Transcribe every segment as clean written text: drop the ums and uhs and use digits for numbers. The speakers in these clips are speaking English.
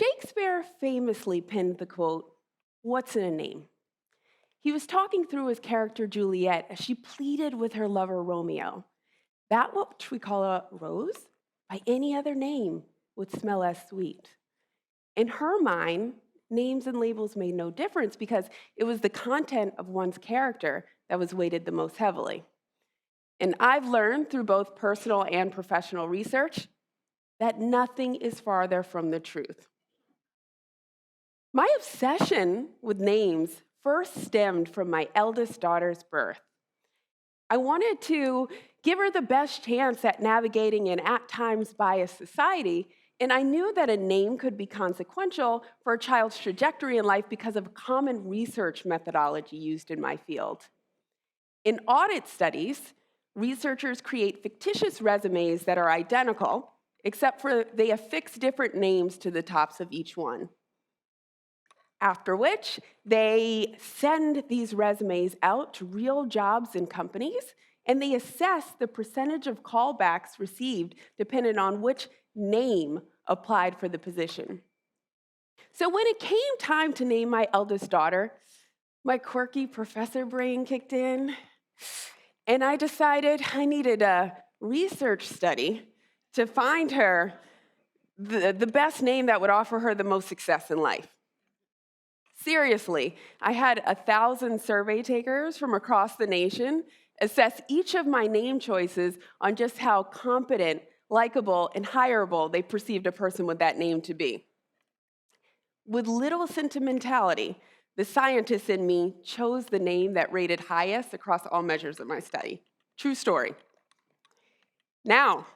Shakespeare famously penned the quote, "What's in a name?" He was talking through his character Juliet as she pleaded with her lover Romeo. That which we call a rose, by any other name, would smell as sweet. In her mind, names and labels made no difference because it was the content of one's character that was weighted the most heavily. And I've learned through both personal and professional research that nothing is farther from the truth. My obsession with names first stemmed from my eldest daughter's birth. I wanted to give her the best chance at navigating an at times biased society, and I knew that a name could be consequential for a child's trajectory in life because of a common research methodology used in my field. In audit studies, researchers create fictitious resumes that are identical, except for they affix different names to the tops of each one. After which, they send these resumes out to real jobs and companies, and they assess the percentage of callbacks received depending on which name applied for the position. So when it came time to name my eldest daughter, my quirky professor brain kicked in, and I decided I needed a research study to find her the best name that would offer her the most success in life. Seriously, I had 1,000 survey takers from across the nation assess each of my name choices on just how competent, likable, and hireable they perceived a person with that name to be. With little sentimentality, the scientist in me chose the name that rated highest across all measures of my study. True story. Now,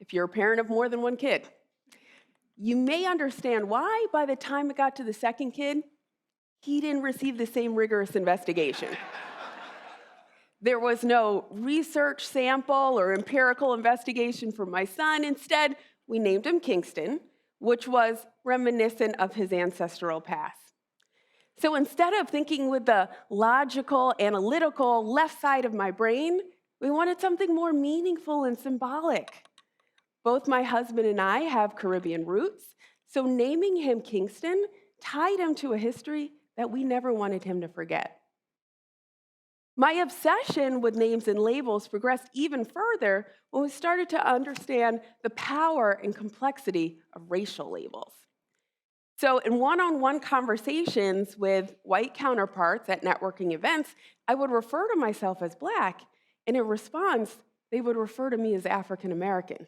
if you're a parent of more than one kid, you may understand why by the time it got to the second kid, he didn't receive the same rigorous investigation. There was no research sample or empirical investigation for my son. Instead, we named him Kingston, which was reminiscent of his ancestral past. So instead of thinking with the logical, analytical left side of my brain, we wanted something more meaningful and symbolic. Both my husband and I have Caribbean roots, so naming him Kingston tied him to a history that we never wanted him to forget. My obsession with names and labels progressed even further when we started to understand the power and complexity of racial labels. So in one-on-one conversations with white counterparts at networking events, I would refer to myself as Black, and in response, they would refer to me as African American.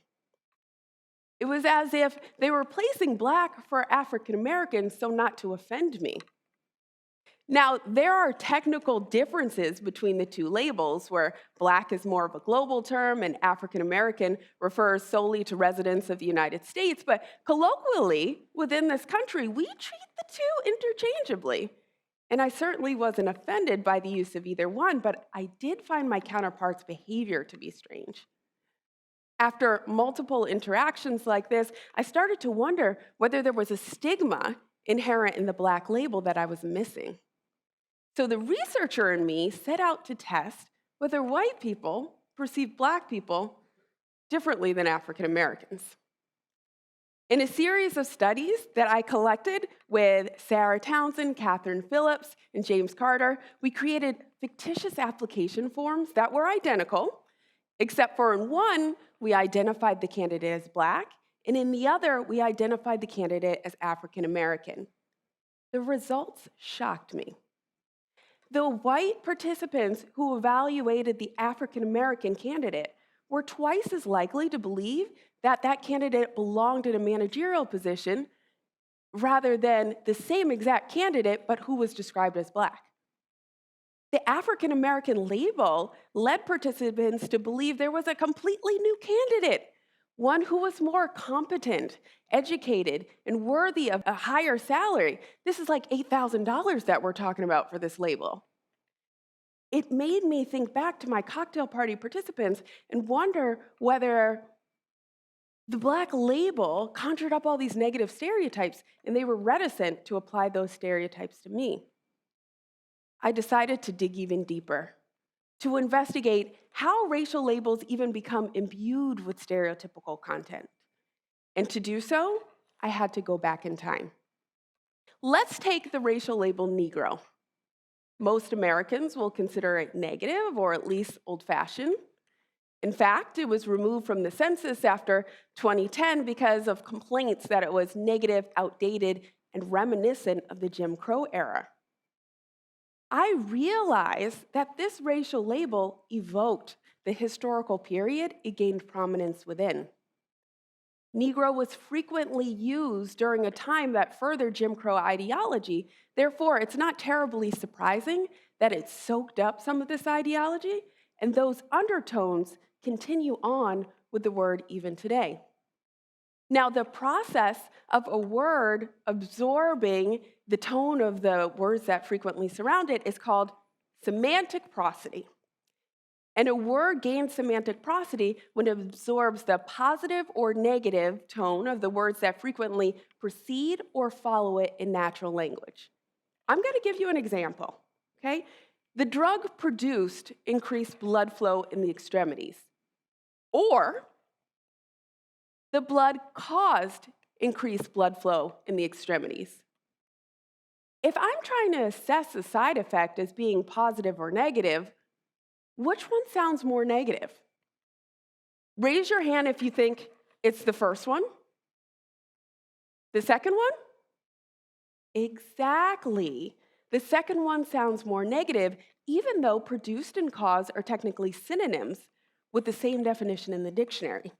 It was as if they were replacing Black for African American so not to offend me. Now, there are technical differences between the two labels, where Black is more of a global term and African American refers solely to residents of the United States, but colloquially, within this country, we treat the two interchangeably. And I certainly wasn't offended by the use of either one, but I did find my counterpart's behavior to be strange. After multiple interactions like this, I started to wonder whether there was a stigma inherent in the Black label that I was missing. So the researcher in me set out to test whether white people perceive Black people differently than African Americans. In a series of studies that I collected with Sarah Townsend, Catherine Phillips, and James Carter, we created fictitious application forms that were identical, except for in one, we identified the candidate as Black, and in the other, we identified the candidate as African American. The results shocked me. The white participants who evaluated the African American candidate were twice as likely to believe that that candidate belonged in a managerial position rather than the same exact candidate, but who was described as Black. The African American label led participants to believe there was a completely new candidate, one who was more competent, educated, and worthy of a higher salary. This is like $8,000 that we're talking about for this label. It made me think back to my cocktail party participants and wonder whether the Black label conjured up all these negative stereotypes, and they were reticent to apply those stereotypes to me. I decided to dig even deeper, to investigate how racial labels even become imbued with stereotypical content. And to do so, I had to go back in time. Let's take the racial label Negro. Most Americans will consider it negative or at least old-fashioned. In fact, it was removed from the census after 2010 because of complaints that it was negative, outdated, and reminiscent of the Jim Crow era. I realized that this racial label evoked the historical period it gained prominence within. Negro was frequently used during a time that furthered Jim Crow ideology. Therefore, it's not terribly surprising that it soaked up some of this ideology, and those undertones continue on with the word even today. Now, the process of a word absorbing the tone of the words that frequently surround it is called semantic prosody. And a word gains semantic prosody when it absorbs the positive or negative tone of the words that frequently precede or follow it in natural language. I'm going to give you an example, okay? The drug produced increased blood flow in the extremities, or the blood caused increased blood flow in the extremities. If I'm trying to assess a side effect as being positive or negative, which one sounds more negative? Raise your hand if you think it's the first one. The second one? Exactly. The second one sounds more negative, even though produced and cause are technically synonyms with the same definition in the dictionary.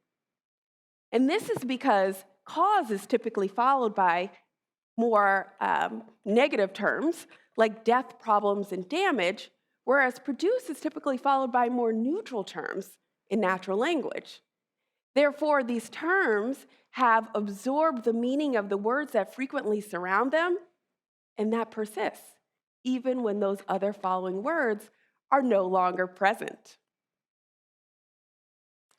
And this is because cause is typically followed by more negative terms like death, problems, and damage, whereas produce is typically followed by more neutral terms in natural language. Therefore, these terms have absorbed the meaning of the words that frequently surround them, and that persists, even when those other following words are no longer present.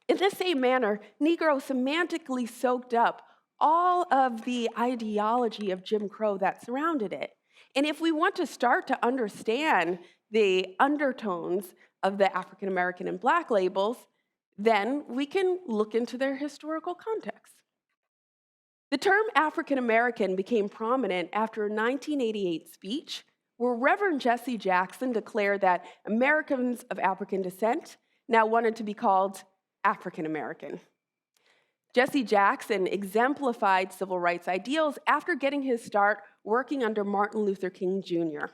In the same manner, Negro semantically soaked up all of the ideology of Jim Crow that surrounded it. And if we want to start to understand the undertones of the African American and Black labels, then we can look into their historical context. The term African American became prominent after a 1988 speech where Reverend Jesse Jackson declared that Americans of African descent now wanted to be called African American. Jesse Jackson exemplified civil rights ideals after getting his start working under Martin Luther King Jr.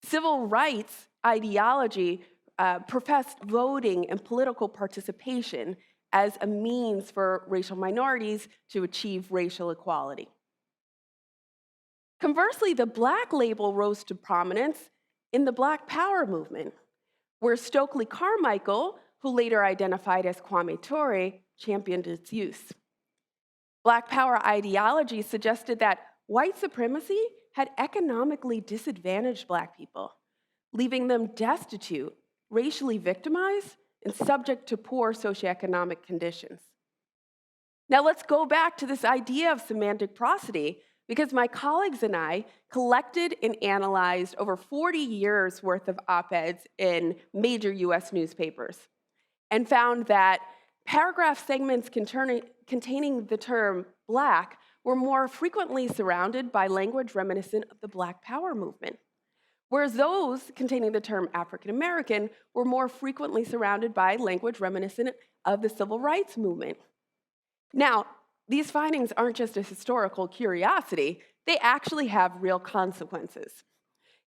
Civil rights ideology professed voting and political participation as a means for racial minorities to achieve racial equality. Conversely, the Black label rose to prominence in the Black Power movement, where Stokely Carmichael, who later identified as Kwame Ture, championed its use. Black Power ideology suggested that white supremacy had economically disadvantaged Black people, leaving them destitute, racially victimized, and subject to poor socioeconomic conditions. Now let's go back to this idea of semantic prosody, because my colleagues and I collected and analyzed over 40 years worth of op-eds in major US newspapers and found that paragraph segments containing the term Black were more frequently surrounded by language reminiscent of the Black Power movement, whereas those containing the term African American were more frequently surrounded by language reminiscent of the civil rights movement. Now, these findings aren't just a historical curiosity, they actually have real consequences.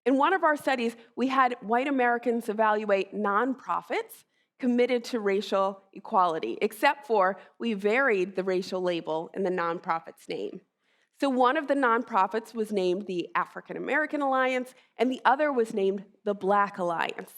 In one of our studies, we had white Americans evaluate nonprofits committed to racial equality, except for we varied the racial label in the nonprofit's name. So one of the nonprofits was named the African American Alliance, and the other was named the Black Alliance.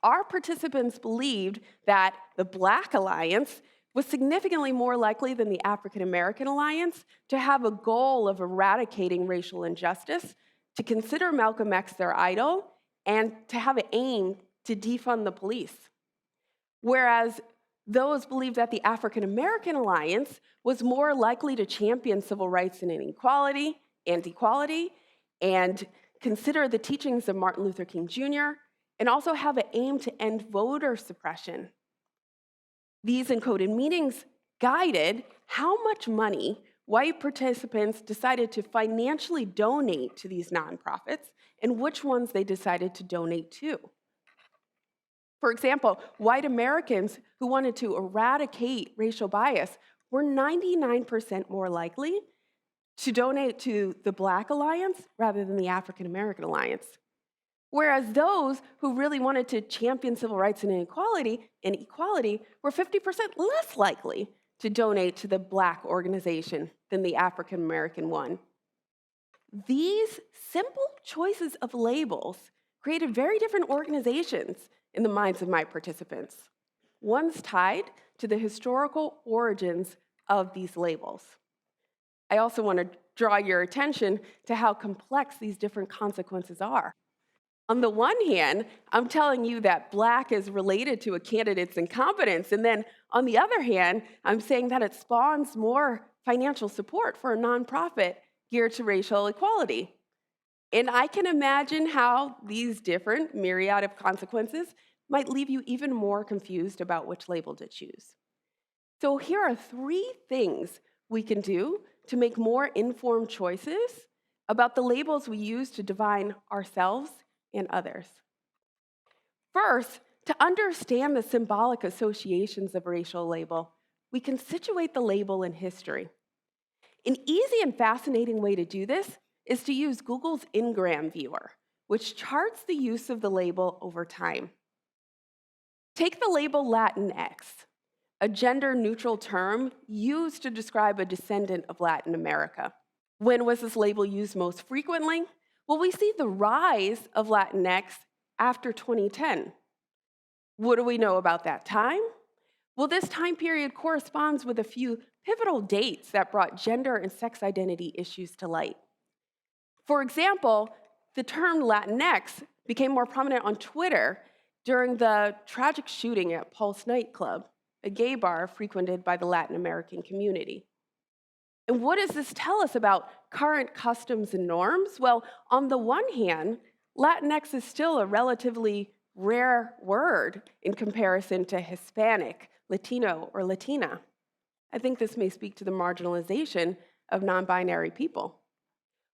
Our participants believed that the Black Alliance was significantly more likely than the African American Alliance to have a goal of eradicating racial injustice, to consider Malcolm X their idol, and to have an aim to defund the police. Whereas those believed that the African American Alliance was more likely to champion civil rights and equality, and consider the teachings of Martin Luther King Jr., and also have an aim to end voter suppression. These encoded meanings guided how much money white participants decided to financially donate to these nonprofits and which ones they decided to donate to. For example, white Americans who wanted to eradicate racial bias were 99% more likely to donate to the Black Alliance rather than the African American Alliance. Whereas those who really wanted to champion civil rights and equality were 50% less likely to donate to the Black organization than the African American one. These simple choices of labels created very different organizations in the minds of my participants. One's tied to the historical origins of these labels. I also want to draw your attention to how complex these different consequences are. On the one hand, I'm telling you that Black is related to a candidate's incompetence, and then on the other hand, I'm saying that it spawns more financial support for a nonprofit geared to racial equality. And I can imagine how these different myriad of consequences might leave you even more confused about which label to choose. So here are 3 things we can do to make more informed choices about the labels we use to define ourselves and others. First, to understand the symbolic associations of a racial label, we can situate the label in history. An easy and fascinating way to do this is to use Google's Ngram viewer, which charts the use of the label over time. Take the label Latinx, a gender-neutral term used to describe a descendant of Latin America. When was this label used most frequently? Well, we see the rise of Latinx after 2010. What do we know about that time? Well, this time period corresponds with a few pivotal dates that brought gender and sex identity issues to light. For example, the term Latinx became more prominent on Twitter during the tragic shooting at Pulse nightclub, a gay bar frequented by the Latin American community. And what does this tell us about current customs and norms? Well, on the one hand, Latinx is still a relatively rare word in comparison to Hispanic, Latino, or Latina. I think this may speak to the marginalization of non-binary people.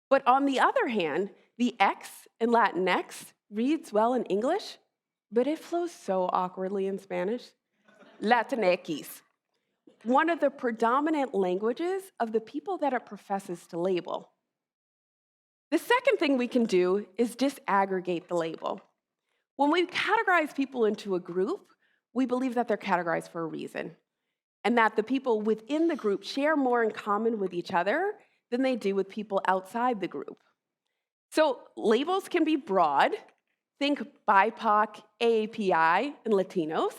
But on the other hand, the X in Latinx reads well in English, but it flows so awkwardly in Spanish. Latinx, one of the predominant languages of the people that it professes to label. The second thing we can do is disaggregate the label. When we categorize people into a group, we believe that they're categorized for a reason, and that the people within the group share more in common with each other than they do with people outside the group. So labels can be broad, think BIPOC, AAPI, and Latinos,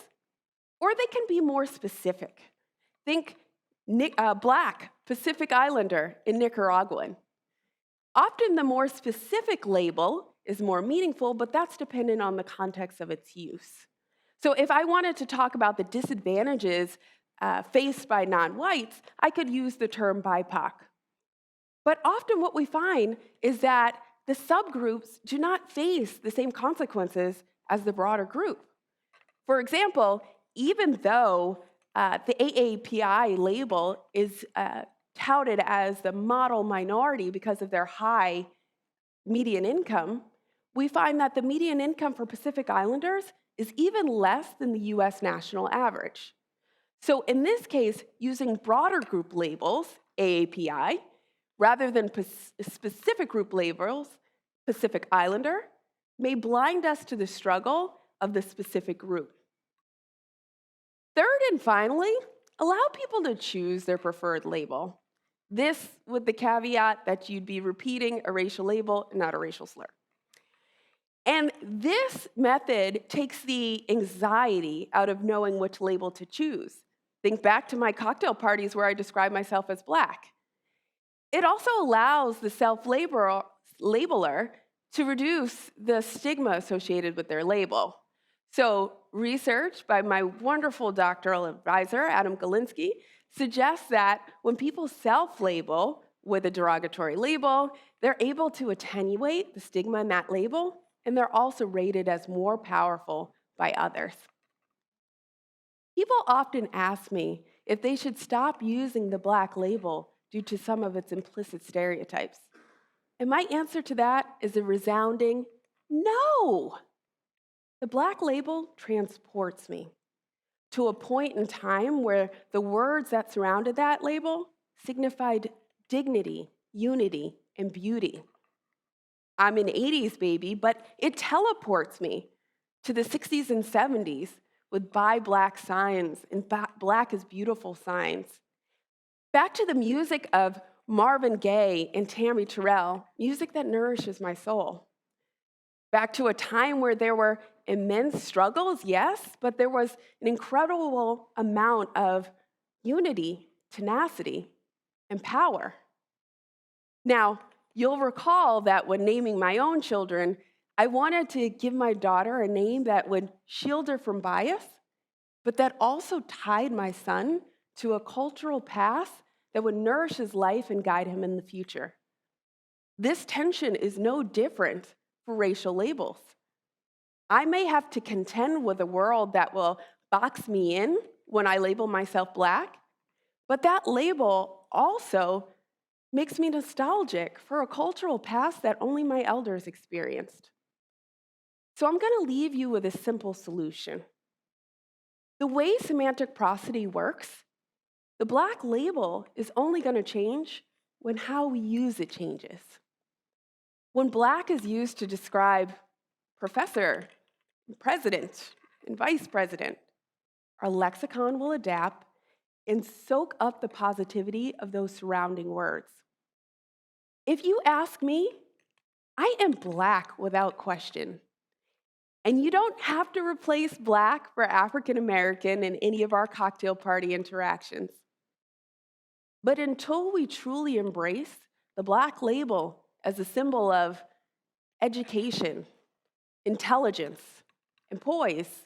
or they can be more specific. Think Black, Pacific Islander, and Nicaraguan. Often the more specific label is more meaningful, but that's dependent on the context of its use. So if I wanted to talk about the disadvantages faced by non-whites, I could use the term BIPOC. But often what we find is that the subgroups do not face the same consequences as the broader group. For example, even though the AAPI label is touted as the model minority because of their high median income, we find that the median income for Pacific Islanders is even less than the US national average. So in this case, using broader group labels, AAPI, rather than specific group labels, Pacific Islander, may blind us to the struggle of the specific group. Third and finally, allow people to choose their preferred label. This with the caveat that you'd be repeating a racial label, not a racial slur. And this method takes the anxiety out of knowing which label to choose. Think back to my cocktail parties where I describe myself as Black. It also allows the self-labeler to reduce the stigma associated with their label. So research by my wonderful doctoral advisor, Adam Galinsky, suggests that when people self-label with a derogatory label, they're able to attenuate the stigma in that label, and they're also rated as more powerful by others. People often ask me if they should stop using the Black label due to some of its implicit stereotypes? And my answer to that is a resounding no. The Black label transports me to a point in time where the words that surrounded that label signified dignity, unity, and beauty. I'm an 80s baby, but it teleports me to the 60s and 70s with buy Black signs and Black is beautiful signs. Back to the music of Marvin Gaye and Tammy Terrell, music that nourishes my soul. Back to a time where there were immense struggles, yes, but there was an incredible amount of unity, tenacity, and power. Now, you'll recall that when naming my own children, I wanted to give my daughter a name that would shield her from bias, but that also tied my son to a cultural path that would nourish his life and guide him in the future. This tension is no different for racial labels. I may have to contend with a world that will box me in when I label myself Black, but that label also makes me nostalgic for a cultural past that only my elders experienced. So I'm going to leave you with a simple solution. The way semantic prosody works, the Black label is only going to change when how we use it changes. When Black is used to describe professor, president, and vice president, our lexicon will adapt and soak up the positivity of those surrounding words. If you ask me, I am Black without question. And you don't have to replace Black for African American in any of our cocktail party interactions. But until we truly embrace the Black label as a symbol of education, intelligence, and poise,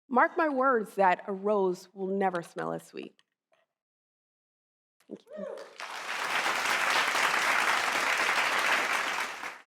mark my words that a rose will never smell as sweet. Thank you.